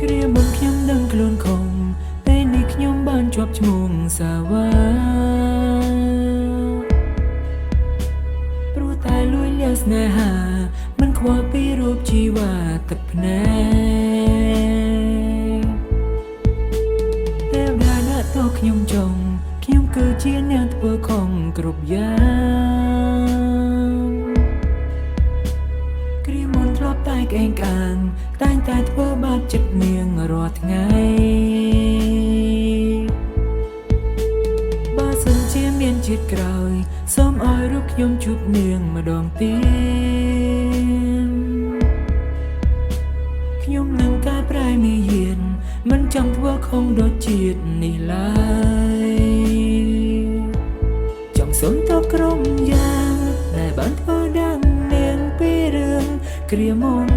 គ្រាមុនខ្ញុំដឹងខ្លួនខំពេលនេះខ្ញុំបានជាប់ឈ្មោះសាវ៉ាព្រោះតែលួចលាក់ស្នេហាមិនខ្វល់ពីរូបជីវ៉ាទឹកភ្នែកតែដាដាក់តខ្ញុំចង់ខ្ញុំគឺជាអ្នកធ្វើខំគ្រប់យ៉ាងគ្រាមុនធ្លាប់តែក្អេងក្អាងតែងតែធ្វើបាបចិត្តនាងរាល់ថ្ងៃបើសិនជាមានជាតិក្រោយសូមឲ្យរូបខ្ញុំជួបនាងម្ដងទៀតខ្ញុំនឹងកែប្រែមាយាទមិនចង់ធ្វើខុសដូចជាតិនេះឡើយចង់សុំទោសក្រុមយ៉ាងដែលបានធ្វើដល់នាងពីរឿងគ្រាមុន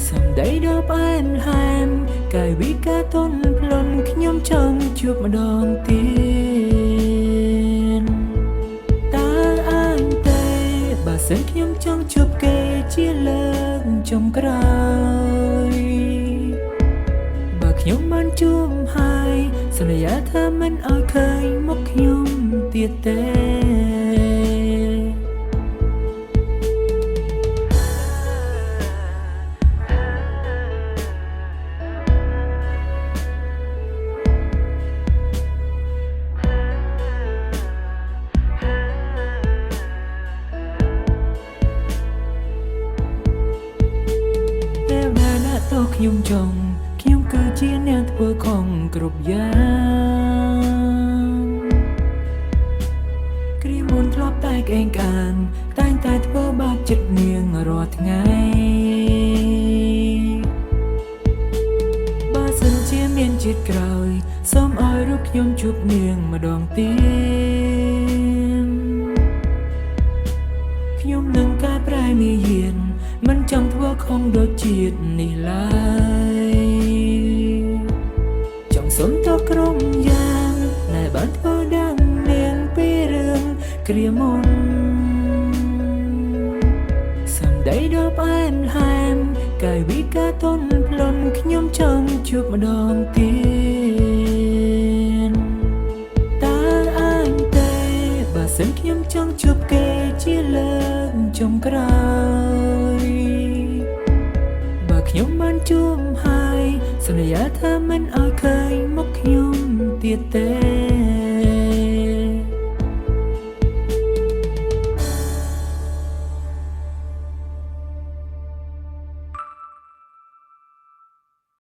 សំដីដល់ផ្អែមល្ហែមកាយវិការទន់ភ្លន់ខ្ញុំចង់ជួបម្ដងទៀតតើអើទេបើសិនខ្ញុំចង់ជួបគេជាលើកចុងក្រោយបើខ្ញុំបានជួបហើយសន្យាថាមិនឲ្យឃើញមុខខ្ញុំទៀតទេខ្ញុំចង់ខ្ញុំគឺជាអ្នកធ្វើខំគ្រប់យ៉ាងគ្រាមុនធ្លាប់តែក្អេងក្អាងតែងតែធ្វើបាបចិត្តនាងរាល់ថ្ងៃបើសិនជាមានជាតិក្រោយសូមឲ្យរូបខ្ញុំជួបនាងម្ដងទៀតខ្ញុំនឹងកែប្រែមាយាទមិនចង់ធ្វើខុសដូចជាតិនេះឡើយចង់សុំទោសក្រុមយ៉ាងដែលបានធ្វើដល់នាងពីរឿងគ្រាមុនសំដីដល់ផ្អែមល្ហែមកាយវិការទន់ភ្លន់ខ្ញុំចង់ជួបម្ដងទៀតតើអើទេបើសិនខ្ញុំចង់ជួបគេជាលើកចុងក្រោយខ្ញុំបានជួបហើយសន្យាថាមិនឲ្យឃើញមុខខ្ញុំទៀតទេ